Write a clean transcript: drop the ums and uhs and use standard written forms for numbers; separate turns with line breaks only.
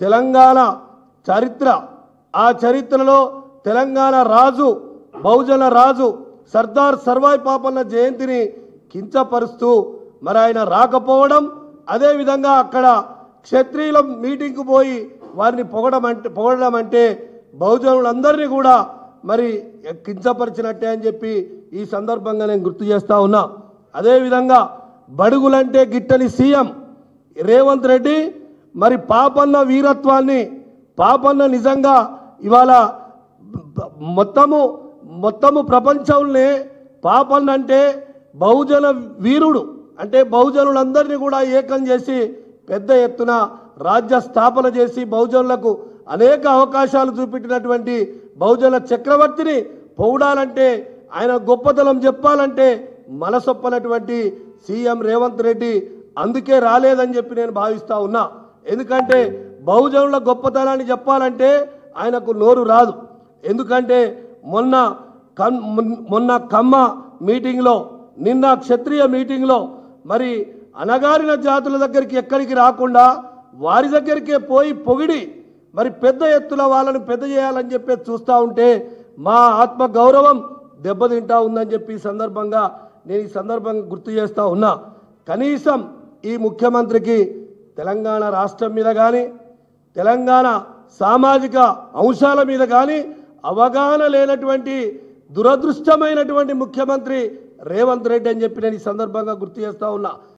తెలంగాణ చరిత్ర, ఆ చరిత్రలో తెలంగాణ రాజు, బహుజన రాజు సర్దార్ సర్వాయి పాపన్న జయంతిని కించపరుస్తూ మరి ఆయన రాకపోవడం, అదేవిధంగా అక్కడ క్షత్రియుల మీటింగ్కు పోయి వారిని పొగడడం అంటే బహుజనులందరినీ కూడా మరి కించపరిచినట్టే అని చెప్పి ఈ సందర్భంగా నేను గుర్తు చేస్తా ఉన్నా. అదేవిధంగా బడుగులంటే గిట్టని సీఎం రేవంత్ రెడ్డి మరి పాపన్న వీరత్వాన్ని, పాపన్న నిజంగా ఇవాళ మొత్తము ప్రపంచంలో పాపన్న అంటే బహుజన వీరుడు, అంటే బహుజనులందరినీ కూడా ఏకం చేసి పెద్ద ఎత్తున రాజ్య స్థాపన చేసి బహుజనులకు అనేక అవకాశాలు చూపెట్టినటువంటి బహుజన చక్రవర్తిని పొగడాలంటే, ఆయన గొప్పతనం చెప్పాలంటే మనసొప్పనటువంటి సీఎం రేవంత్ రెడ్డి అందుకే రాలేదని చెప్పి నేను భావిస్తా ఉన్నా. ఎందుకంటే బహుజనుల గొప్పతనాన్ని చెప్పాలంటే ఆయనకు నోరు రాదు. ఎందుకంటే మొన్న కమ్మ మీటింగ్లో, నిన్న క్షత్రియ మీటింగ్లో మరి అణగారిన జాతుల దగ్గరికి ఎక్కడికి రాకుండా వారి దగ్గరికే పోయి పొగిడి మరి పెద్ద ఎత్తున వాళ్ళని పెద్ద చేయాలని చెప్పి చూస్తూ ఉంటే మా ఆత్మ గౌరవం దెబ్బతింటా ఉందని చెప్పి నేను ఈ సందర్భంగా గుర్తు చేస్తూ ఉన్నా. కనీసం ఈ ముఖ్యమంత్రికి తెలంగాణ రాష్ట్రం మీద కానీ తెలంగాణ సామాజిక అంశాల మీద కానీ అవగాహన లేనటువంటి దురదృష్టమైనటువంటి ముఖ్యమంత్రి రేవంత్ రెడ్డి అని చెప్పి నేను ఈ సందర్భంగా గుర్తు చేస్తూ ఉన్నా.